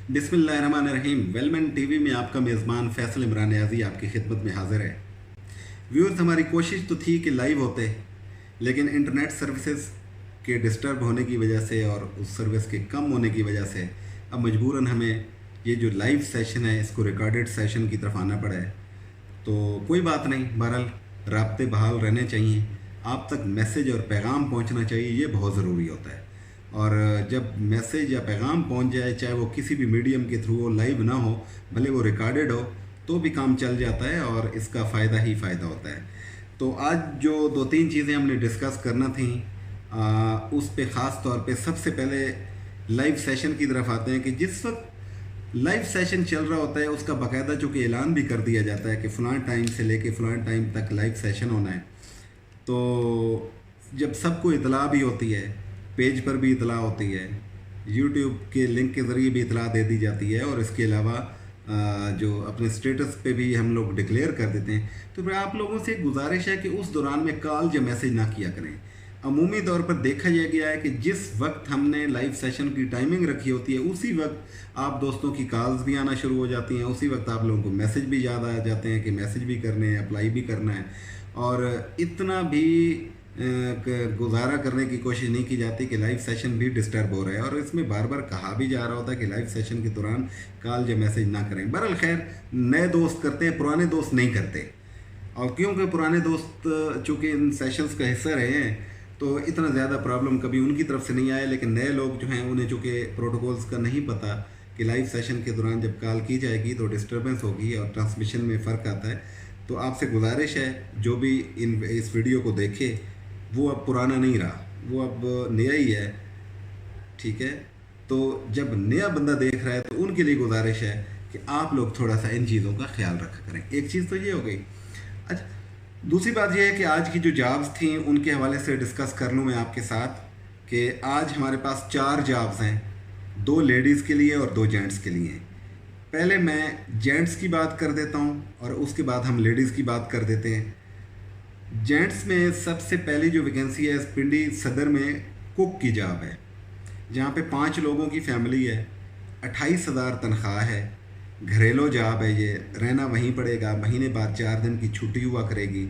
बिस्मिल्लाहिर्रहमानिर्रहीम। वेलमैन टीवी में आपका मेज़बान फैसल इमरान न्याज़ी आपकी खिदमत में हाजिर है। व्यूअर्स, हमारी कोशिश तो थी कि लाइव होते, लेकिन इंटरनेट सर्विसेज के डिस्टर्ब होने की वजह से और उस सर्विस के कम होने की वजह से अब मजबूरन हमें ये जो लाइव सेशन है इसको रिकॉर्डेड सेशन की तरफ आना पड़ा है। तो कोई बात नहीं, बहरहाल राब्ते बहाल रहने चाहिए, आप तक मैसेज और पैगाम पहुंचना चाहिए, ये बहुत ज़रूरी होता है। और जब मैसेज या पैगाम पहुंच जाए, चाहे वो किसी भी मीडियम के थ्रू हो, लाइव ना हो, भले वो रिकॉर्डेड हो, तो भी काम चल जाता है और इसका फ़ायदा ही फ़ायदा होता है। तो आज जो 2-3 चीज़ें हमने डिस्कस करना थी, उस पे ख़ास तौर पे सबसे पहले लाइव सेशन की तरफ आते हैं कि जिस वक्त लाइव सेशन चल रहा होता है उसका बाकायदा चूँकि ऐलान भी कर दिया जाता है कि फ़लाँ टाइम से लेके फ़लाँ टाइम तक लाइव सेशन होना है। तो जब सबको इतला भी होती है, पेज पर भी इतला होती है, यूट्यूब के लिंक के ज़रिए भी इतला दे दी जाती है, और इसके अलावा जो अपने स्टेटस पे भी हम लोग डिक्लेयर कर देते हैं। तो फिर आप लोगों से गुजारिश है कि उस दौरान में कॉल या मैसेज ना किया करें। अमूमी तौर पर देखा यह गया है कि जिस वक्त हमने लाइव सेशन की टाइमिंग रखी होती है उसी वक्त आप दोस्तों की कॉल्स भी आना शुरू हो जाती हैं, उसी वक्त आप लोगों को मैसेज भी याद आ जाते हैं कि मैसेज भी करने हैं, अप्लाई भी करना है, और इतना भी गुजारा करने की कोशिश नहीं की जाती कि लाइव सेशन भी डिस्टर्ब हो रहा है। और इसमें बार बार कहा भी जा रहा होता है कि लाइव सेशन के दौरान कॉल या मैसेज ना करें। बहरहाल खैर, नए दोस्त करते हैं, पुराने दोस्त नहीं करते, और क्योंकि पुराने दोस्त चूँकि इन सेशंस का हिस्सा रहे हैं तो इतना ज़्यादा प्रॉब्लम कभी उनकी तरफ से नहीं आया। लेकिन नए लोग जो हैं उन्हें चूँकि प्रोटोकॉल्स का नहीं पता कि लाइव सेशन के दौरान जब कॉल की जाएगी तो डिस्टर्बेंस होगी और ट्रांसमिशन में फ़र्क आता है। तो आपसे गुजारिश है, जो भी इस वीडियो को देखे वो अब पुराना नहीं रहा, वो अब नया ही है, ठीक है। तो जब नया बंदा देख रहा है तो उनके लिए गुजारिश है कि आप लोग थोड़ा सा इन चीज़ों का ख्याल रखा करें। एक चीज़ तो ये हो गई। अच्छा, दूसरी बात यह है कि आज की जो जॉब्स थी उनके हवाले से डिस्कस कर लूँ मैं आपके साथ कि आज हमारे पास 4 जॉब्स हैं, 2 लेडीज़ के लिए और 2 जेंट्स के लिए। पहले मैं जेंट्स की बात कर देता हूँ और उसके बाद हम लेडीज़ की बात कर देते हैं। जेंट्स में सबसे पहली जो वैकेंसी है पिंडी सदर में कुक की जॉब है, जहाँ पे 5 लोगों की फैमिली है, 28,000 तनख्वाह है, घरेलू जॉब है, ये रहना वहीं पड़ेगा, महीने बाद 4 दिन की छुट्टी हुआ करेगी।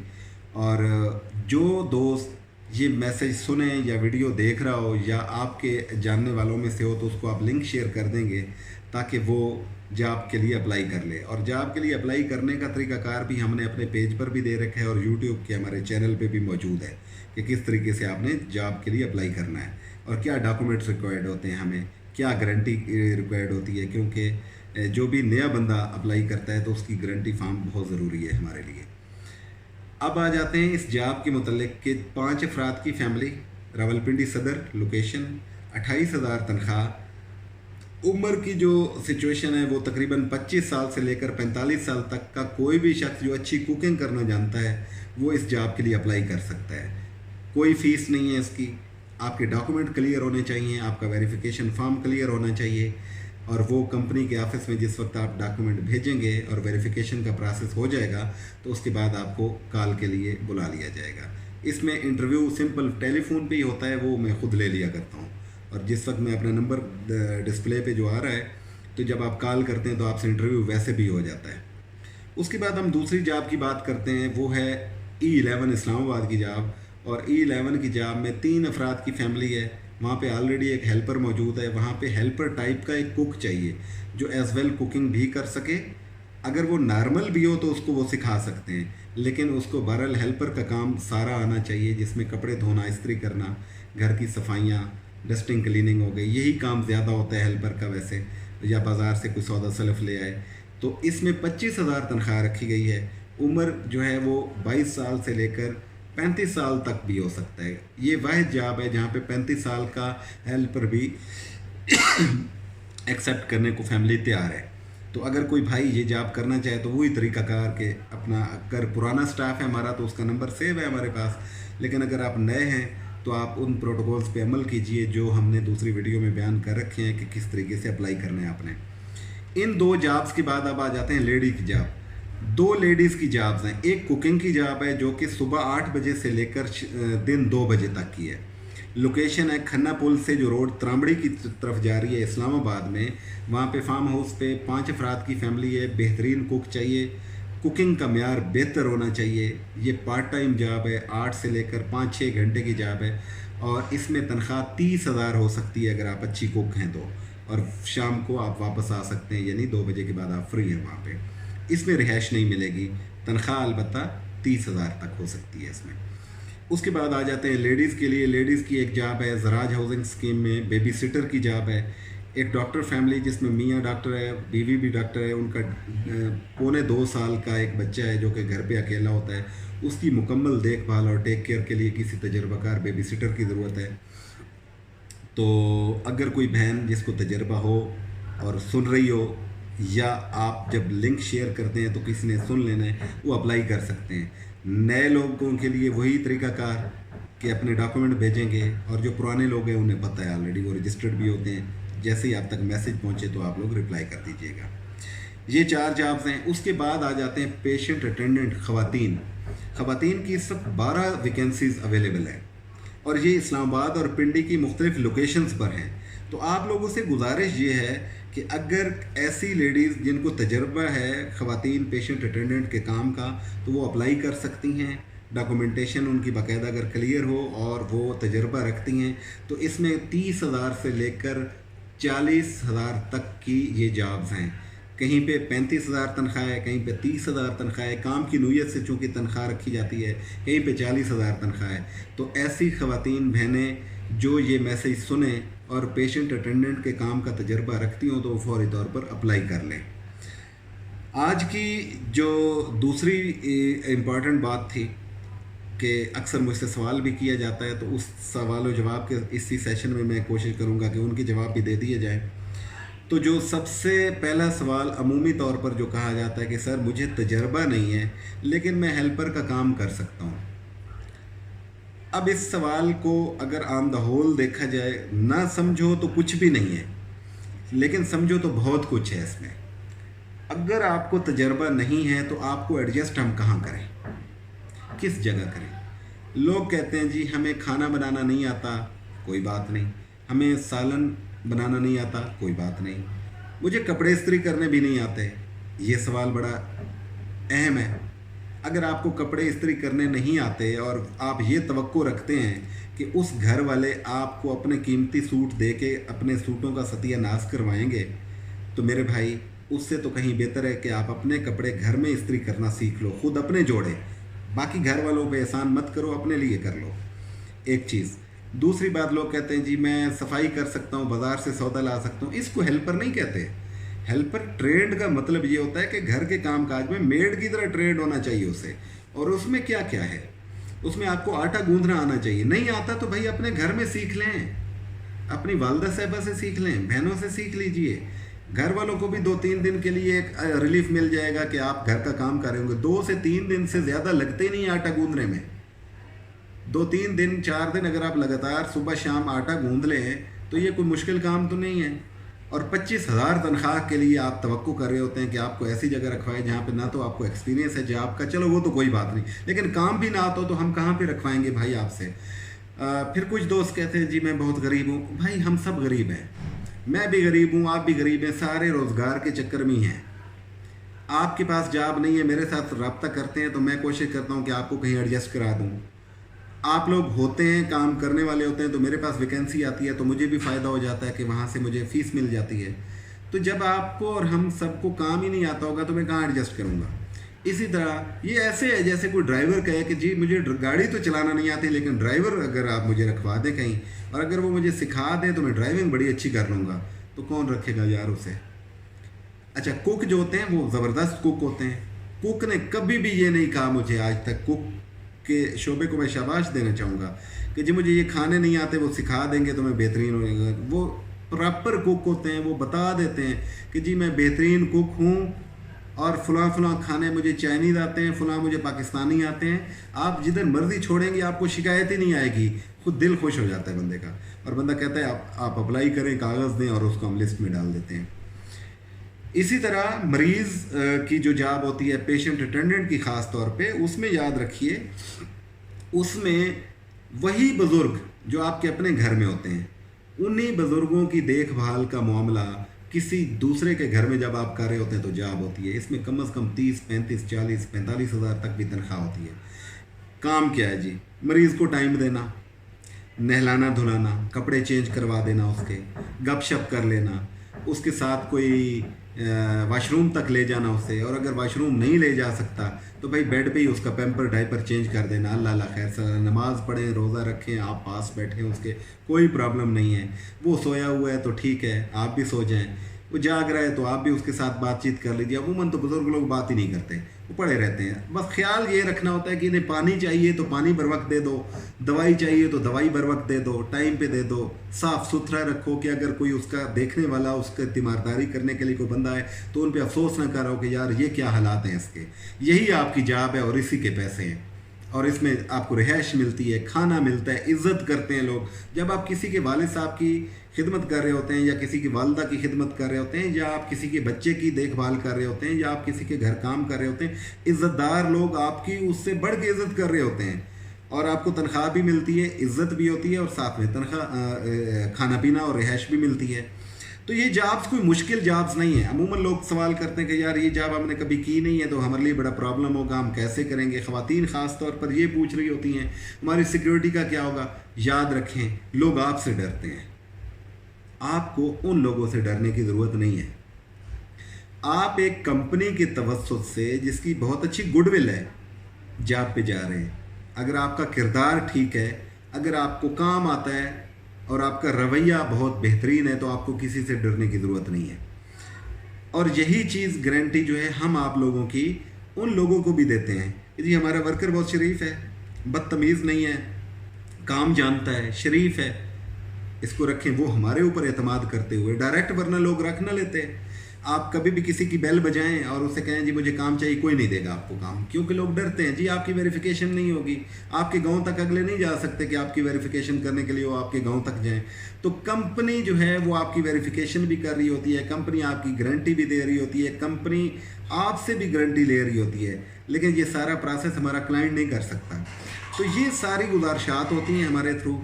और जो दोस्त ये मैसेज सुने या वीडियो देख रहा हो या आपके जानने वालों में से हो तो उसको आप लिंक शेयर कर देंगे ताकि वो जॉब के लिए अप्लाई कर ले। और जॉब के लिए अप्लाई करने का तरीकाकार भी हमने अपने पेज पर भी दे रखा है और यूट्यूब के हमारे चैनल पे भी मौजूद है कि किस तरीके से आपने जॉब के लिए अप्लाई करना है और क्या डॉक्यूमेंट्स रिक्वायर्ड होते हैं, हमें क्या गारंटी रिक्वायर्ड होती है, क्योंकि जो भी नया बंदा अप्लाई करता है तो उसकी गारंटी फॉर्म बहुत ज़रूरी है हमारे लिए। अब आ जाते हैं इस जॉब के मुतल्लिक कि 5 अफराद की फैमिली, रावलपिंडी सदर लोकेशन, 28,000 तनख्वाह। उम्र की जो सिचुएशन है वो तकरीबन 25 साल से लेकर 45 साल तक का कोई भी शख्स जो अच्छी कुकिंग करना जानता है वो इस जॉब के लिए अप्लाई कर सकता है। कोई फ़ीस नहीं है इसकी, आपके डॉक्यूमेंट क्लियर होने चाहिए, आपका वेरिफिकेशन फॉर्म क्लियर होना चाहिए, और वो कंपनी के ऑफिस में जिस वक्त आप डॉक्यूमेंट भेजेंगे और वेरिफिकेशन का प्रोसेस हो जाएगा तो उसके बाद आपको कॉल के लिए बुला लिया जाएगा। इसमें इंटरव्यू सिंपल टेलीफोन पे ही होता है, वो मैं ख़ुद ले लिया करता हूँ, और जिस वक्त मैं अपना नंबर डिस्प्ले पे जो आ रहा है तो जब आप कॉल करते हैं तो आपसे इंटरव्यू वैसे भी हो जाता है। उसके बाद हम दूसरी जॉब की बात करते हैं, वो है E11 इस्लामाबाद की जॉब। और E11 की जॉब में 3 अफराद की फैमिली है, वहाँ पे ऑलरेडी एक हेल्पर मौजूद है, वहाँ पे हेल्पर टाइप का एक कुक चाहिए जो एज़ वेल कुकिंग भी कर सके। अगर वो नॉर्मल भी हो तो उसको वो सिखा सकते हैं, लेकिन उसको बहरहाल हेल्पर का काम सारा आना चाहिए, जिसमें कपड़े धोना, इस्त्री करना, घर की सफाइयाँ, डस्टिंग क्लीनिंग हो गई, यही काम ज़्यादा होता है हेल्पर का वैसे, या बाज़ार से कोई सौदा सलफ ले आए। तो इसमें 25,000 तनख्वाह रखी गई है। उम्र जो है वो 22 साल से लेकर 35 साल तक भी हो सकता है। ये वह जॉब है जहाँ पे 35 साल का हेल्पर भी एक्सेप्ट करने को फैमिली तैयार है। तो अगर कोई भाई ये जॉब करना चाहे तो वही तरीक़ाकार के अपना, अगर पुराना स्टाफ है हमारा तो उसका नंबर सेव है हमारे पास, लेकिन अगर आप नए हैं तो आप उन प्रोटोकॉल्स पे अमल कीजिए जो हमने दूसरी वीडियो में बयान कर रखे हैं कि किस तरीके से अप्लाई करना है आपने। इन 2 जॉब्स के बाद अब आ जाते हैं लेडी की जॉब। 2 लेडीज़ की जॉब्स हैं। एक कुकिंग की जॉब है जो कि सुबह 8 बजे से लेकर दिन 2 बजे तक की है। लोकेशन है खन्ना पुल से जो रोड त्रामड़ी की तरफ जा रही है इस्लामाबाद में, वहाँ पे फार्म हाउस पे 5 अफराद की फैमिली है। बेहतरीन कुक चाहिए, कुकिंग का मेयार बेहतर होना चाहिए। ये पार्ट टाइम जॉब है, 8 से लेकर 5-6 घंटे की जॉब है और इसमें तनख्वाह 30,000 हो सकती है अगर आप अच्छी कुक हैं तो। और शाम को आप वापस आ सकते हैं, यानी 2 बजे के बाद आप फ्री हैं वहाँ पे। इसमें रिहाइश नहीं मिलेगी, तनख्वाह अलबत्ता 30,000 तक हो सकती है इसमें। उसके बाद आ जाते हैं लेडीज़ के लिए। लेडीज़ की एक जॉब है ज़राज हाउसिंग स्कीम में, बेबी सिटर की जॉब है। एक डॉक्टर फैमिली जिसमें मियाँ डॉक्टर है, बीवी भी डॉक्टर है, उनका 1.25 साल का एक बच्चा है जो कि घर पे अकेला होता है, उसकी मुकम्मल देखभाल और टेक केयर के लिए किसी तजर्बाकार बेबी सिटर की ज़रूरत है। तो अगर कोई बहन जिसको तजर्बा हो और सुन रही हो, या आप जब लिंक शेयर करते हैं तो किसी ने सुन लेना है, वो अप्लाई कर सकते हैं। नए लोगों के लिए वही तरीक़ाकार कि अपने डॉक्यूमेंट भेजेंगे, और जो पुराने लोग हैं उन्हें पता है ऑलरेडी, वो रजिस्टर्ड भी होते हैं। जैसे ही आप तक मैसेज पहुंचे तो आप लोग रिप्लाई कर दीजिएगा। ये 4 जॉब्स हैं। उसके बाद आ जाते हैं पेशेंट अटेंडेंट ख़वातीन की इस वक्त 12 वैकेंसीज़ अवेलेबल है और ये इस्लामाबाद और पिंडी की मुख्तलिफ़ लोकेशंस पर हैं। तो आप लोगों से गुजारिश ये है कि अगर ऐसी लेडीज़ जिनको तजर्बा है ख़वातीन पेशेंट अटेंडेंट के काम का, तो वो अप्लाई कर सकती हैं। डॉक्यूमेंटेशन उनकी बाकायदा अगर क्लियर हो और वो तजर्बा रखती हैं तो इसमें 30,000 से लेकर 40,000 तक की ये जॉब्स हैं। कहीं पे 35,000 तनख्वाह है, कहीं पे 30,000 तनख्वाह है। काम की नौयत से चूँकि तनख्वाह रखी जाती है, कहीं पे 40,000 तनख्वाह है। तो ऐसी ख़वातीन बहनें जो ये मैसेज सुने और पेशेंट अटेंडेंट के काम का तजर्बा रखती हों तो वो फौरी तौर पर अप्लाई कर लें। आज की जो दूसरी इम्पॉर्टेंट बात थी कि अक्सर मुझसे सवाल भी किया जाता है, तो उस सवाल और जवाब के इसी सेशन में मैं कोशिश करूंगा कि उनके जवाब भी दे दिए जाएं। तो जो सबसे पहला सवाल अमूमी तौर पर जो कहा जाता है कि सर मुझे तजर्बा नहीं है लेकिन मैं हेल्पर का काम कर सकता हूं। अब इस सवाल को अगर ऑन द होल देखा जाए, ना समझो तो कुछ भी नहीं है, लेकिन समझो तो बहुत कुछ है इसमें। अगर आपको तजर्बा नहीं है तो आपको एडजस्ट हम कहाँ करें, किस जगह करें। लोग कहते हैं जी हमें खाना बनाना नहीं आता, कोई बात नहीं। हमें सालन बनाना नहीं आता, कोई बात नहीं। मुझे कपड़े इस्त्री करने भी नहीं आते। ये सवाल बड़ा अहम है। अगर आपको कपड़े इस्त्री करने नहीं आते और आप ये तवक्को रखते हैं कि उस घर वाले आपको अपने कीमती सूट दे के अपने सूटों का सत्यानाश करवाएंगे, तो मेरे भाई उससे तो कहीं बेहतर है कि आप अपने कपड़े घर में इस्त्री करना सीख लो, खुद अपने जोड़े। बाकी घर वालों पे एहसान मत करो, अपने लिए कर लो। एक चीज़। दूसरी बात, लोग कहते हैं जी मैं सफाई कर सकता हूँ, बाज़ार से सौदा ला सकता हूँ। इसको हेल्पर नहीं कहते। हेल्पर ट्रेंड का मतलब ये होता है कि घर के काम काज में मेड की तरह ट्रेंड होना चाहिए उसे। और उसमें क्या क्या है, उसमें आपको आटा गूंदना आना चाहिए। नहीं आता तो भाई अपने घर में सीख लें, अपनी वालदा साहबा से सीख लें, बहनों से सीख लीजिए। घर वालों को भी 2-3 दिन के लिए एक रिलीफ मिल जाएगा कि आप घर का काम कर रहे होंगे। 2 से 3 दिन से ज़्यादा लगते ही नहीं आटा गूंदने में। 2-3 दिन 4 दिन अगर आप लगातार सुबह शाम आटा गूंद लें तो ये कोई मुश्किल काम तो नहीं है। और 25,000 तनख्वाह के लिए आप तवक्को कर रहे होते हैं कि आपको ऐसी जगह रखवाए जहाँ पे ना तो आपको एक्सपीरियंस है जॉब का, चलो वो तो कोई बात नहीं, लेकिन काम भी ना आता तो हम कहाँ पे रखवाएंगे भाई आपसे। फिर कुछ दोस्त कहते हैं जी मैं बहुत गरीब हूँ। भाई हम सब गरीब हैं, मैं भी गरीब हूँ, आप भी गरीब हैं, सारे रोज़गार के चक्कर में ही हैं। आपके पास जॉब नहीं है, मेरे साथ रब्ता करते हैं तो मैं कोशिश करता हूँ कि आपको कहीं एडजस्ट करा दूँ। आप लोग होते हैं, काम करने वाले होते हैं, तो मेरे पास वैकेंसी आती है तो मुझे भी फ़ायदा हो जाता है कि वहाँ से मुझे फ़ीस मिल जाती है। तो जब आपको और हम सबको काम ही नहीं आता होगा तो मैं कहाँ एडजस्ट करूँगा। इसी तरह ये ऐसे है जैसे कोई ड्राइवर कहे कि जी मुझे गाड़ी तो चलाना नहीं आती, लेकिन ड्राइवर अगर आप मुझे रखवा दें कहीं और अगर वो मुझे सिखा दें तो मैं ड्राइविंग बड़ी अच्छी कर लूँगा, तो कौन रखेगा यार उसे। अच्छा, कुक जो होते हैं वो ज़बरदस्त कुक होते हैं। कुक ने कभी भी ये नहीं कहा मुझे आज तक, कुक के शोबे को मैं शाबाश देना चाहूँगा कि जी मुझे ये खाने नहीं आते, वो सिखा देंगे तो मैं बेहतरीन हो जाऊँगा। वो प्रॉपर कुक होते हैं, वो बता देते हैं कि जी मैं बेहतरीन कुक हूँ और फ़लाँ खाने मुझे चाइनीज़ आते हैं, फ़लाँ मुझे पाकिस्तानी आते हैं। आप जिधर मर्ज़ी छोड़ेंगे आपको शिकायत ही नहीं आएगी, खुद दिल खुश हो जाता है बंदे का। और बंदा कहता है आप अप्लाई करें, कागज़ दें और उसको हम लिस्ट में डाल देते हैं। इसी तरह मरीज़ की जो जॉब होती है पेशेंट अटेंडेंट की ख़ास तौर पे, उसमें याद रखिए उसमें वही बुज़ुर्ग जो आपके अपने घर में होते हैं, उन्हीं बुज़ुर्गों की देखभाल का मामला किसी दूसरे के घर में जब आप कर रहे होते हैं तो जॉब होती है। इसमें कम से कम 30, 35, 40, 45 हज़ार तक भी तनख्वाह होती है। काम क्या है जी? मरीज़ को टाइम देना, नहलाना धुलाना, कपड़े चेंज करवा देना, उसके गपशप कर लेना, उसके साथ कोई वाशरूम तक ले जाना उसे, और अगर वाशरूम नहीं ले जा सकता तो भाई बेड पे ही उसका पैम्पर डायपर चेंज कर देना। अल्लाह अल्लाह खैर सर, नमाज़ पढ़ें, रोज़ा रखें, आप पास बैठें उसके, कोई प्रॉब्लम नहीं है। वो सोया हुआ है तो ठीक है, आप भी सो जाएं, वो जाग रहा है तो आप भी उसके साथ बातचीत कर लीजिए। अमूमन तो बुज़ुर्ग लोग बात ही नहीं करते, वो पड़े रहते हैं। बस ख्याल ये रखना होता है कि इन्हें पानी चाहिए तो पानी बर वक्त दे दो, दवाई चाहिए तो दवाई बर वक्त दे दो, टाइम पे दे दो, साफ़ सुथरा रखो कि अगर कोई उसका देखने वाला, उसका तीमारदारी करने के लिए कोई बंदा है तो उन पर अफसोस ना करो कि यार ये क्या हालात हैं इसके। यही आपकी जॉब है और इसी के पैसे हैं, और इसमें आपको रिहाइश मिलती है, खाना मिलता है, इज़्ज़त करते हैं लोग। जब आप किसी के वालिद साहब की खिदमत कर रहे होते हैं, या किसी की वालदा की खिदमत कर रहे होते हैं, या आप किसी के बच्चे की देखभाल कर रहे होते हैं, या आप किसी के घर काम कर रहे होते हैं, इज़्ज़तदार लोग आपकी उससे बढ़ के इज़्ज़त कर रहे होते हैं, और आपको तनख्वाह भी मिलती है, इज़्ज़त भी होती है, और साथ में तनख्वाह, खाना पीना और रिहाइश भी मिलती है। तो ये जॉब्स कोई मुश्किल जॉब्स नहीं है। अमूमन लोग सवाल करते हैं कि यार ये जॉब हमने कभी की नहीं है तो हमारे लिए बड़ा प्रॉब्लम होगा, हम कैसे करेंगे। ख़वातीन ख़ास तौर पर ये पूछ रही होती हैं हमारी सिक्योरिटी का क्या होगा। याद रखें, लोग आपसे डरते हैं, आपको उन लोगों से डरने की ज़रूरत नहीं है। आप एक कंपनी के तवस्सुत से, जिसकी बहुत अच्छी गुडविल है, जॉब पे जा रहे हैं, अगर आपका किरदार ठीक है, अगर आपको काम आता है और आपका रवैया बहुत बेहतरीन है तो आपको किसी से डरने की ज़रूरत नहीं है। और यही चीज़ गारंटी जो है हम आप लोगों की उन लोगों को भी देते हैं। यदि हमारा वर्कर बहुत शरीफ है, बदतमीज़ नहीं है, काम जानता है, शरीफ है, इसको रखें। वो हमारे ऊपर एतमाद करते हुए डायरेक्ट, वरना लोग रख ना लेते। आप कभी भी किसी की बेल बजाएं और उसे कहें जी मुझे काम चाहिए, कोई नहीं देगा आपको काम, क्योंकि लोग डरते हैं जी आपकी वेरिफिकेशन नहीं होगी। आपके गांव तक अगले नहीं जा सकते कि आपकी वेरिफिकेशन करने के लिए वो आपके गांव तक जाएं। तो कंपनी जो है वो आपकी वेरिफिकेशन भी कर रही होती है, कंपनी आपकी गारंटी भी दे रही होती है, कंपनी आपसे भी गारंटी ले रही होती है, लेकिन ये सारा प्रोसेस हमारा क्लाइंट नहीं कर सकता। तो ये सारी गुजारिशात होती हैं हमारे थ्रू।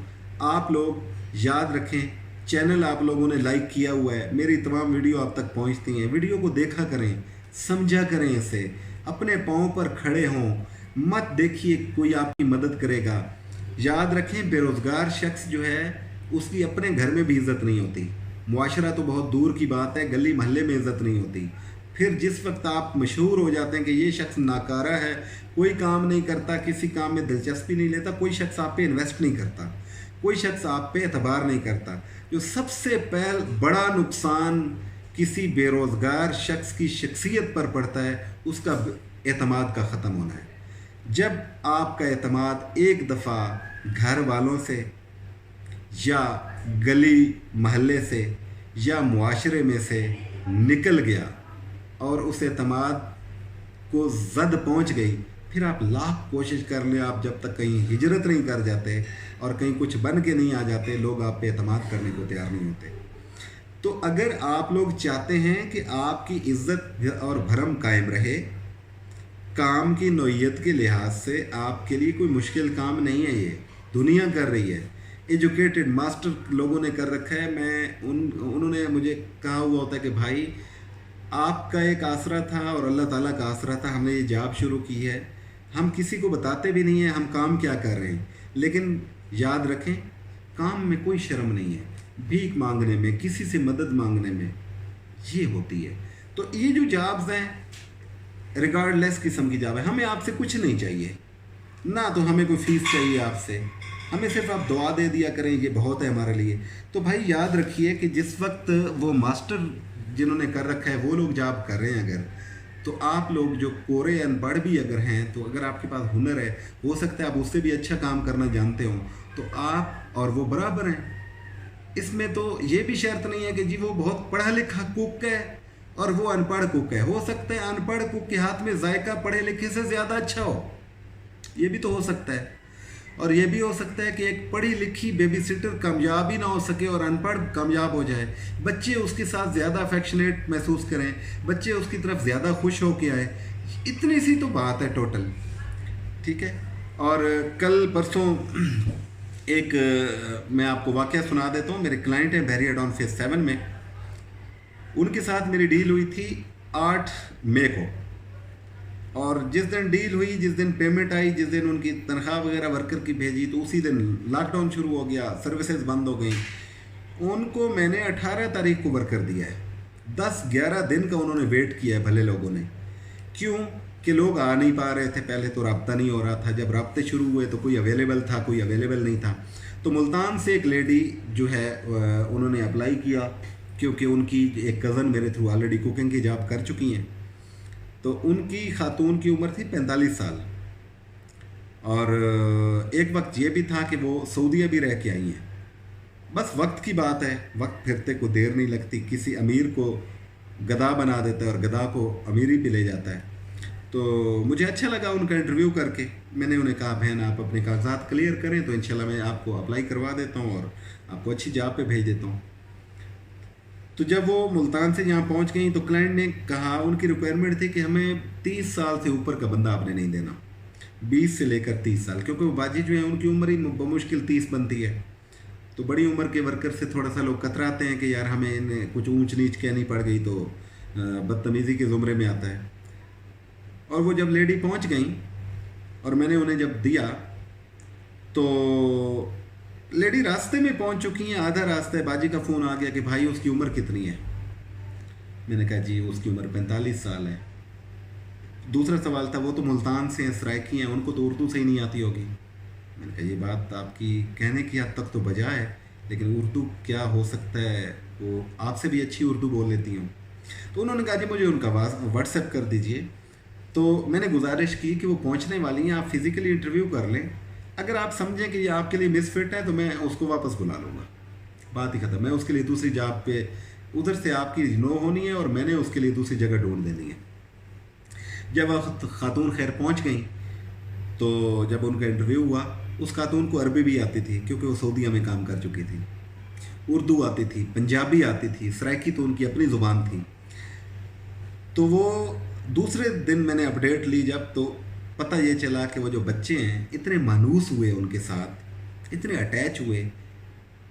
आप लोग याद रखें, चैनल आप लोगों ने लाइक किया हुआ है, मेरी तमाम वीडियो आप तक पहुंचती हैं, वीडियो को देखा करें, समझा करें इसे, अपने पाँव पर खड़े हों, मत देखिए कोई आपकी मदद करेगा। याद रखें, बेरोज़गार शख्स जो है उसकी अपने घर में भी इज़्ज़त नहीं होती, मुआशरा तो बहुत दूर की बात है, गली महल्ले में इज़्ज़त नहीं होती। फिर जिस वक्त आप मशहूर हो जाते हैं कि ये शख्स नाकारा है, कोई काम नहीं करता, किसी काम में दिलचस्पी नहीं लेता, कोई शख्स आप पे इन्वेस्ट नहीं करता, कोई शख्स आप पे एतबार नहीं करता, जो सबसे बड़ा नुकसान किसी बेरोज़गार शख्स की शख्सियत पर पड़ता है उसका एतमाद का ख़त्म होना है। जब आपका एतमाद एक दफ़ा घर वालों से या गली महल्ले से या मुआशरे में से निकल गया और उस एतमाद को ज़द पहुंच गई, फिर आप लाख कोशिश कर लें, आप जब तक कहीं हिजरत नहीं कर जाते और कहीं कुछ बन के नहीं आ जाते, लोग आप पे एतमाद करने को तैयार नहीं होते। तो अगर आप लोग चाहते हैं कि आपकी इज़्ज़त और भरम कायम रहे, काम की नौइयत के लिहाज से आपके लिए कोई मुश्किल काम नहीं है, ये दुनिया कर रही है, एजुकेटेड मास्टर लोगों ने कर रखा है। उन्होंने मुझे कहा हुआ होता है कि भाई आपका एक आसरा था और अल्लाह ताला का आसरा था, हमने ये जॉब शुरू की है, हम किसी को बताते भी नहीं हैं हम काम क्या कर रहे हैं, लेकिन याद रखें काम में कोई शर्म नहीं है, भीख मांगने में, किसी से मदद मांगने में ये होती है। तो ये जो जॉब्स हैं रिगार्डलेस किस्म की जॉब है, हमें आपसे कुछ नहीं चाहिए ना, तो हमें कोई फ़ीस चाहिए आपसे, हमें सिर्फ आप दुआ दे दिया करें, ये बहुत है हमारे लिए। तो भाई याद रखिए कि जिस वक्त वो मास्टर जिन्होंने कर रखा है वो लोग जॉब कर रहे हैं, अगर तो आप लोग जो कोरे अनपढ़ भी अगर हैं, तो अगर आपके पास हुनर है, हो सकता है आप उससे भी अच्छा काम करना जानते हो, तो आप और वो बराबर हैं। इसमें तो ये भी शर्त नहीं है कि जी वो बहुत पढ़ा लिखा कुक है और वो अनपढ़ कुक है। हो सकता है अनपढ़ कुक के हाथ में जायका पढ़े लिखे से ज़्यादा अच्छा हो, ये भी तो हो सकता है। और ये भी हो सकता है कि एक पढ़ी लिखी बेबी सिटर कामयाब ही ना हो सके और अनपढ़ कामयाब हो जाए, बच्चे उसके साथ ज़्यादा अफेक्शनेट महसूस करें, बच्चे उसकी तरफ ज़्यादा खुश हो के आए। इतनी सी तो बात है टोटल, ठीक है। और कल परसों ایک میں آپ کو واقعہ سنا دیتا ہوں. میرے کلائنٹ ہیں بحریہ ڈاؤن فیز 7 میں. ان کے ساتھ میری ڈیل ہوئی تھی 8 مئی کو, اور جس دن ڈیل ہوئی, جس دن پیمنٹ آئی, جس دن ان کی تنخواہ وغیرہ ورکر کی بھیجی, تو اسی دن لاک ڈاؤن شروع ہو گیا, سروسز بند ہو گئیں. ان کو میں نے 18 تاریخ کو ورکر دیا ہے. 10-11 دن کا انہوں نے ویٹ کیا ہے بھلے لوگوں نے. کیوں کہ لوگ آ نہیں پا رہے تھے. پہلے تو رابطہ نہیں ہو رہا تھا. جب رابطے شروع ہوئے تو کوئی اویلیبل تھا, کوئی اویلیبل نہیں تھا. تو ملتان سے ایک لیڈی جو ہے انہوں نے اپلائی کیا, کیونکہ ان کی ایک کزن میرے تھرو آلریڈی کوکنگ کی جاب کر چکی ہیں. تو ان کی خاتون کی عمر تھی 45 سال, اور ایک وقت یہ بھی تھا کہ وہ سعودیہ بھی رہ کے آئی ہیں. بس وقت کی بات ہے, وقت پھرتے کو دیر نہیں لگتی. کسی امیر کو گدھا بنا دیتا ہے اور گدھا کو امیری پہ لے جاتا ہے. تو مجھے اچھا لگا ان کا انٹرویو کر کے. میں نے انہیں کہا بہن آپ اپنے کاغذات کلیئر کریں تو انشاءاللہ میں آپ کو اپلائی کروا دیتا ہوں اور آپ کو اچھی جاب پہ بھیج دیتا ہوں. تو جب وہ ملتان سے یہاں پہنچ گئیں تو کلائنٹ نے کہا, ان کی ریکوائرمنٹ تھی کہ ہمیں 30 سال سے اوپر کا بندہ آپ نے نہیں دینا, 20 سے لے کر 30 سال, کیونکہ وہ باجی جو ہیں ان کی عمر ہی بمشکل 30 بنتی ہے. تو بڑی عمر کے ورکر سے تھوڑا سا لوگ کتراتے ہیں کہ یار ہمیں انہیں کچھ اونچ نیچ کہنی پڑ گئی تو بدتمیزی کے زمرے میں آتا ہے. اور وہ جب لیڈی پہنچ گئیں اور میں نے انہیں جب دیا تو لیڈی راستے میں پہنچ چکی ہیں, آدھا راستہ ہے, باجی کا فون آ گیا کہ بھائی اس کی عمر کتنی ہے. میں نے کہا جی اس کی عمر 45 سال ہے. دوسرا سوال تھا وہ تو ملتان سے ہیں, سرائکی ہیں, ان کو تو اردو صحیح نہیں آتی ہوگی. میں نے کہا یہ بات آپ کی کہنے کی حد تک تو بجا ہے, لیکن اردو کیا ہو سکتا ہے, وہ آپ سے بھی اچھی اردو بول لیتی ہوں. تو انہوں نے کہا جی مجھے ان کا واٹس ایپ کر دیجئے. تو میں نے گزارش کی کہ وہ پہنچنے والی ہیں, آپ فزیکلی انٹرویو کر لیں. اگر آپ سمجھیں کہ یہ آپ کے لیے مس فٹ ہے تو میں اس کو واپس بلا لوں گا, بات ہی ختم. میں اس کے لیے دوسری جاب پہ, ادھر سے آپ کی نو ہونی ہے اور میں نے اس کے لیے دوسری جگہ ڈھونڈ دینی ہے. جب وقت خاتون خیر پہنچ گئیں تو جب ان کا انٹرویو ہوا, اس خاتون کو عربی بھی آتی تھی کیونکہ وہ سعودیہ میں کام کر چکی تھی, اردو آتی تھی, پنجابی آتی تھی, سرائکی تو ان کی اپنی زبان تھی. تو وہ دوسرے دن میں نے اپڈیٹ لی جب, تو پتہ یہ چلا کہ وہ جو بچے ہیں اتنے مانوس ہوئے ان کے ساتھ, اتنے اٹیچ ہوئے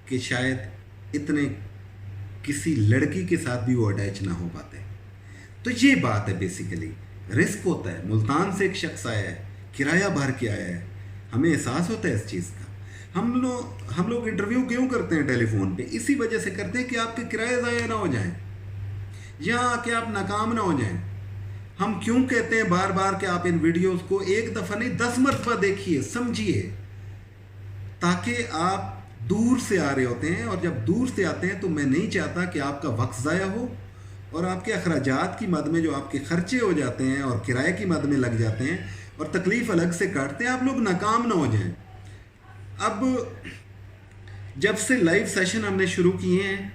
کہ شاید اتنے کسی لڑکی کے ساتھ بھی وہ اٹیچ نہ ہو پاتے. تو یہ بات ہے بیسیکلی, رسک ہوتا ہے. ملتان سے ایک شخص آیا ہے, کرایہ بھر کے آیا ہے, ہمیں احساس ہوتا ہے اس چیز کا. ہم لوگ انٹرویو کیوں کرتے ہیں ٹیلی فون پہ؟ اسی وجہ سے کرتے ہیں کہ آپ کے کرایہ ضائع نہ ہو جائیں, یہاں آ کے آپ ناکام نہ ہو جائیں. ہم کیوں کہتے ہیں بار بار کہ آپ ان ویڈیوز کو ایک دفعہ نہیں 10 مرتبہ دیکھیے, سمجھیے, تاکہ آپ دور سے آ رہے ہوتے ہیں, اور جب دور سے آتے ہیں تو میں نہیں چاہتا کہ آپ کا وقت ضائع ہو اور آپ کے اخراجات کی مد میں جو آپ کے خرچے ہو جاتے ہیں اور کرائے کی مد میں لگ جاتے ہیں اور تکلیف الگ سے کاٹتے ہیں, آپ لوگ ناکام نہ ہو جائیں. اب جب سے لائیو سیشن ہم نے شروع کیے ہیں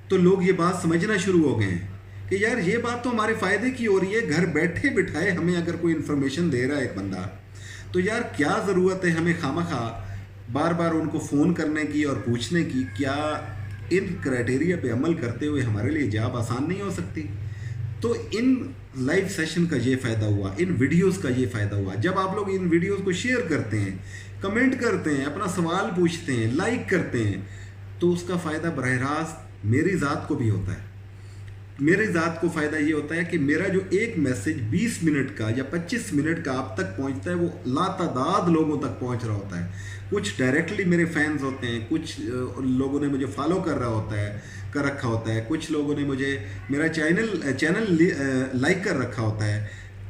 تو لوگ یہ بات سمجھنا شروع ہو گئے ہیں کہ یار یہ بات تو ہمارے فائدے کی ہو رہی ہے. گھر بیٹھے بٹھائے ہمیں اگر کوئی انفارمیشن دے رہا ہے ایک بندہ, تو یار کیا ضرورت ہے ہمیں خواہ بار بار ان کو فون کرنے کی اور پوچھنے کی کیا ان کرائٹیریا پہ عمل کرتے ہوئے ہمارے لیے جاب آسان نہیں ہو سکتی. تو ان لائیو سیشن کا یہ فائدہ ہوا, ان ویڈیوز کا یہ فائدہ ہوا. جب آپ لوگ ان ویڈیوز کو شیئر کرتے ہیں, کمنٹ کرتے ہیں, اپنا سوال پوچھتے ہیں, لائک کرتے ہیں, تو اس کا فائدہ براہ راست میری ذات کو بھی ہوتا ہے. میری ذات کو فائدہ یہ ہوتا ہے کہ میرا جو ایک میسج 20 منٹ کا یا 25 منٹ کا آپ تک پہنچتا ہے وہ لاتعداد لوگوں تک پہنچ رہا ہوتا ہے. کچھ ڈائریکٹلی میرے فینز ہوتے ہیں, کچھ لوگوں نے مجھے فالو کر رکھا ہوتا ہے, کچھ لوگوں نے مجھے میرا چینل لائک کر رکھا ہوتا ہے.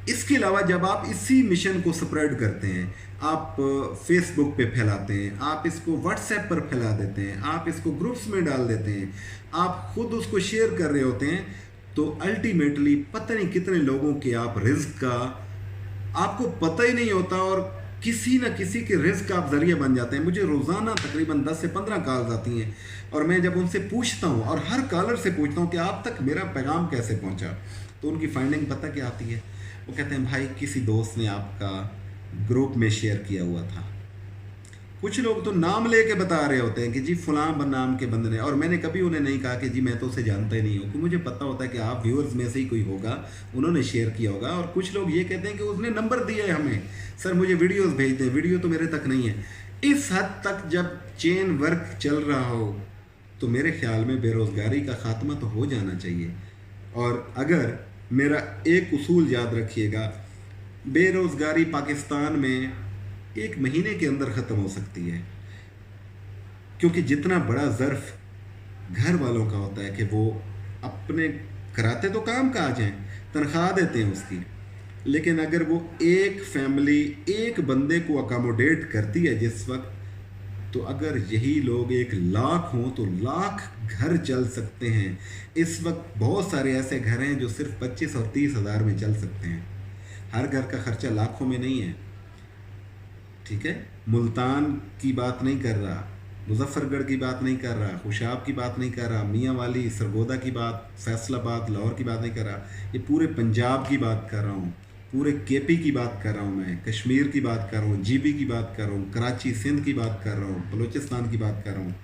اس کے علاوہ جب آپ اسی مشن کو سپریڈ کرتے ہیں, آپ فیس بک پہ پھیلاتے ہیں, آپ اس کو واٹس ایپ پر پھیلا دیتے ہیں, آپ اس کو گروپس میں ڈال دیتے ہیں, آپ خود اس کو شیئر کر رہے ہوتے ہیں, تو الٹیمیٹلی پتہ نہیں کتنے لوگوں کے آپ رزق کا آپ کو پتہ ہی نہیں ہوتا, اور کسی نہ کسی کے رزق کا آپ ذریعہ بن جاتے ہیں. مجھے روزانہ تقریباً 10 سے 15 کالز آتی ہیں, اور میں جب ان سے پوچھتا ہوں, اور ہر کالر سے پوچھتا ہوں کہ آپ تک میرا پیغام کیسے پہنچا, تو ان کی فائنڈنگ پتہ کیا آتی ہے؟ وہ کہتے ہیں بھائی کسی دوست نے آپ کا گروپ میں شیئر کیا ہوا تھا. کچھ لوگ تو نام لے کے بتا رہے ہوتے ہیں کہ جی فلاں نام کے بندے نے, اور میں نے کبھی انہیں نہیں کہا کہ جی میں تو اسے جانتا ہی نہیں ہوں, کہ مجھے پتہ ہوتا ہے کہ آپ ویورز میں سے ہی کوئی ہوگا, انہوں نے شیئر کیا ہوگا. اور کچھ لوگ یہ کہتے ہیں کہ اس نے نمبر دیا ہے ہمیں, سر مجھے ویڈیوز بھیج دیں, ویڈیو تو میرے تک نہیں ہے. इस हद तक जब चेन वर्क चल रहा हो तो मेरे ख्याल में बेरोज़गारी का ख़ात्मा तो हो जाना चाहिए। और अगर मेरा एक उसूल याद रखिएगा, बेरोज़गारी पाकिस्तान में 1 महीने के अंदर ख़त्म हो सकती है, क्योंकि जितना बड़ा ज़र्फ़ घर वालों का होता है कि वो अपने कराते तो काम काज हैं, तनख्वाह देते हैं उसकी, लेकिन अगर वो एक फैमिली एक बंदे को अकोमोडेट करती है जिस वक्त, तो अगर यही लोग 1 लाख हों तो लाख घर चल सकते हैं। इस वक्त बहुत सारे ऐसे घर हैं जो सिर्फ 25 और 30 हज़ार में चल सकते हैं। हर घर का खर्चा लाखों में नहीं है, ठीक है। मुल्तान की बात नहीं कर रहा, मुजफ्फरगढ़ की बात नहीं कर रहा, खुशाब की बात नहीं कर रहा, मियाँ वाली, सरगोदा की बात, फैसलाबाद, लाहौर की बात नहीं कर रहा, ये पूरे पंजाब की बात कर रहा हूँ, पूरे केपी की बात कर रहा हूँ, मैं कश्मीर की बात कर रहा हूँ, जीबी की बात कर रहा हूँ, कराची सिंध की बात कर रहा हूँ, बलूचिस्तान की बात कर रहा हूँ।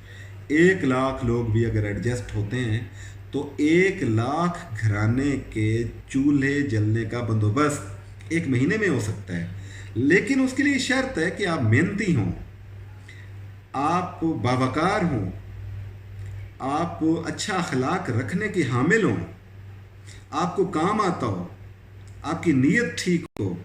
1 लाख लोग भी अगर एडजस्ट होते हैं तो 1 लाख घराने के चूल्हे जलने का बंदोबस्त 1 महीने में हो सकता है। लेकिन उसके लिए शर्त है कि आप मेहनती हों, आप बावकार हों, आप अच्छा अखलाक रखने के हामिल हों, आपको काम आता हो, आपकी नीयत ठीक हो।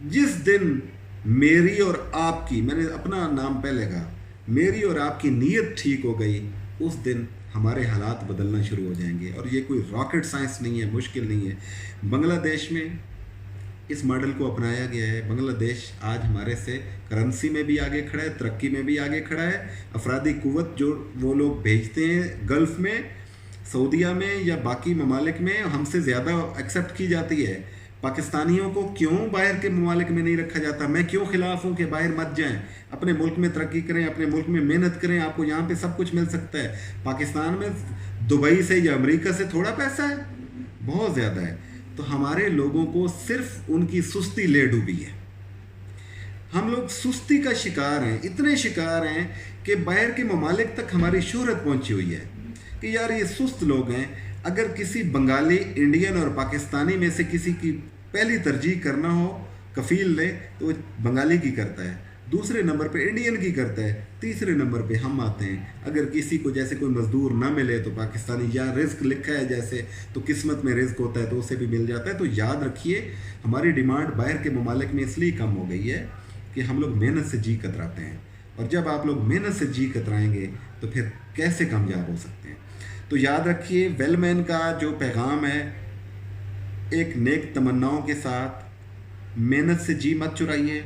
जिस दिन मेरी और आपकी, मैंने अपना नाम पहले कहा, मेरी और आपकी नीयत ठीक हो गई, उस दिन हमारे हालात बदलना शुरू हो जाएंगे। और ये कोई रॉकेट साइंस नहीं है, मुश्किल नहीं है। बांग्लादेश में इस मॉडल को अपनाया गया है। बांग्लादेश आज हमारे से करेंसी में भी आगे खड़ा है, तरक्की में भी आगे खड़ा है। अफरादी कुव्वत जो वो लोग भेजते हैं गल्फ़ में, सऊदीया में या बाकी ममालिक में, हमसे ज़्यादा एक्सेप्ट की जाती है। पाकिस्तानियों को क्यों बाहर के ममालिक में नहीं रखा जाता? मैं क्यों खिलाफ हूँ कि बाहर मत जाएं, अपने मुल्क में तरक्की करें, अपने मुल्क में मेहनत करें, आपको यहाँ पे सब कुछ मिल सकता है। पाकिस्तान में दुबई से या अमेरिका से थोड़ा पैसा है, बहुत ज़्यादा है। तो हमारे लोगों को सिर्फ उनकी सुस्ती ले डूबी है। हम लोग सुस्ती का शिकार हैं, इतने शिकार हैं कि बाहर के ममालिक तक हमारी शोहरत पहुंची हुई है कि यार ये सुस्त लोग हैं। अगर किसी बंगाली, इंडियन और पाकिस्तानी में से किसी की पहली तरजीह करना हो कफील ने, तो वो बंगाली की करता है, दूसरे नंबर पे इंडियन की करता है, तीसरे नंबर पे हम आते हैं। अगर किसी को जैसे कोई मज़दूर ना मिले तो पाकिस्तानी, या रिस्क लिखा है जैसे तो किस्मत में रिस्क होता है तो उसे भी मिल जाता है। तो याद रखिए, हमारी डिमांड बाहर के ममालिक में इसलिए कम हो गई है कि हम लोग मेहनत से जी कतराते हैं। और जब आप लोग मेहनत से जी कतराएंगे तो फिर कैसे कामयाब हो सकते हैं? तो याद रखिए, वेलमैन का जो पैगाम है, एक नेक तमन्नाओं के साथ मेहनत से जी मत चुराइए।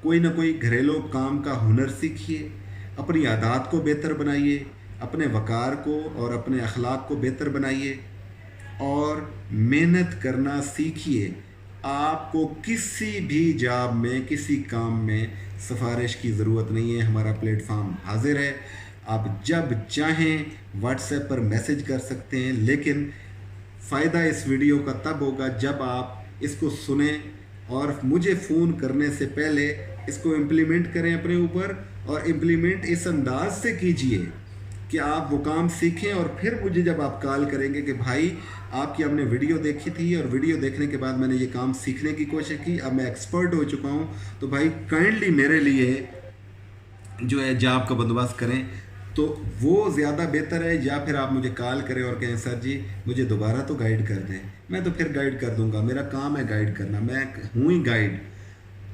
कोई ना कोई घरेलू काम का हुनर सीखिए, अपनी आदत को बेहतर बनाइए, अपने वक़ार को और अपने अखलाक को बेहतर बनाइए और मेहनत करना सीखिए। आपको किसी भी जॉब में, किसी काम में सिफारिश की ज़रूरत नहीं है। हमारा प्लेटफॉर्म हाजिर है, आप जब चाहें व्हाट्सएप पर मैसेज कर सकते हैं। लेकिन फ़ायदा इस वीडियो का तब होगा जब आप इसको सुनें और मुझे फ़ोन करने से पहले इसको इम्प्लीमेंट करें अपने ऊपर। और इम्प्लीमेंट इस अंदाज से कीजिए कि आप वो काम सीखें और फिर मुझे जब आप कॉल करेंगे कि भाई आपकी हमने वीडियो देखी थी और वीडियो देखने के बाद मैंने ये काम सीखने की कोशिश की, अब मैं एक्सपर्ट हो चुका हूँ, तो भाई काइंडली मेरे लिए जो है जॉब का बंदोबस्त करें, तो वो ज़्यादा बेहतर है। या फिर आप मुझे कॉल करें और कहें सर जी मुझे दोबारा तो गाइड कर दें, मैं तो फिर गाइड कर दूंगा। मेरा काम है गाइड करना, मैं हूँ ही गाइड।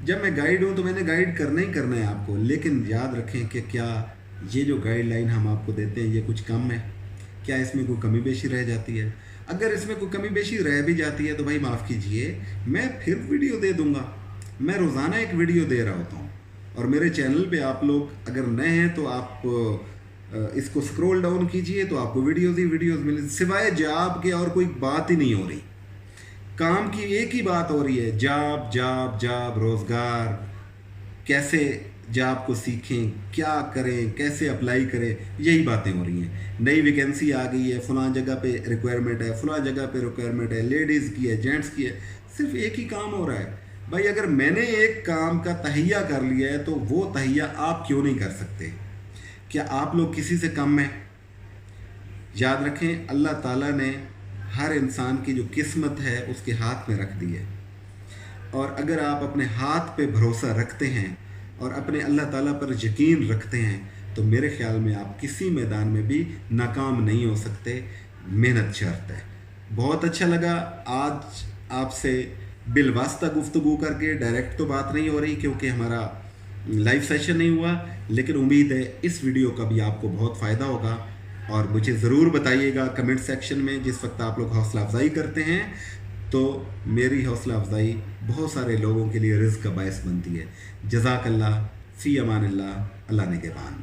जब मैं गाइड हूँ तो मैंने गाइड करना ही करना है आपको। लेकिन याद रखें कि क्या ये जो गाइडलाइन हम आपको देते हैं ये कुछ कम है? क्या इसमें कोई कमी बेशी रह जाती है? अगर इसमें कोई कमी बेशी रह भी जाती है तो भाई माफ़ कीजिए, मैं फिर वीडियो दे दूँगा। मैं रोज़ाना एक वीडियो दे रहा होता हूँ। और मेरे चैनल पे आप लोग अगर नए हैं तो आप इसको स्क्रॉल डाउन कीजिए तो आपको वीडियोज़ ही वीडियोज़ मिले। सिवाय जॉब के और कोई बात ही नहीं हो रही। काम की एक ही बात हो रही है, जॉब जॉब जॉब, रोज़गार, कैसे जॉब को सीखें, क्या करें, कैसे अप्लाई करें, यही बातें हो रही हैं। नई वैकेंसी आ गई है, फ़लाँ जगह पे रिक्वायरमेंट है, फ़लाँ जगह पे रिक्वायरमेंट है, लेडीज़ की है, जेंट्स की है। सिर्फ एक ही काम हो रहा है। भाई अगर मैंने एक काम का तहिया कर लिया है तो वो तहिया आप क्यों नहीं कर सकते? क्या आप लोग किसी से कम हैं? याद रखें, अल्लाह ताला ने हर इंसान की जो किस्मत है उसके हाथ में रख दी है। और अगर आप अपने हाथ पे भरोसा रखते हैं और अपने अल्लाह ताला पर यकीन रखते हैं तो मेरे ख्याल में आप किसी मैदान में भी नाकाम नहीं हो सकते, मेहनत शर्त है। बहुत अच्छा लगा आज आपसे बिलवास्ता गुफ्तगू करके। डायरेक्ट तो बात नहीं हो रही क्योंकि हमारा लाइव सेशन नहीं हुआ, लेकिन उम्मीद है इस वीडियो का भी आपको बहुत फ़ायदा होगा। और मुझे ज़रूर बताइएगा कमेंट सेक्शन में, जिस वक्त आप लोग हौसला अफजाई करते हैं तो मेरी हौसला अफजाई बहुत सारे लोगों के लिए रिज़्क़ का बायस बनती है। जज़ाकल्लाह, फ़ी अमानिल्लाह, अल्लाह निगहबान।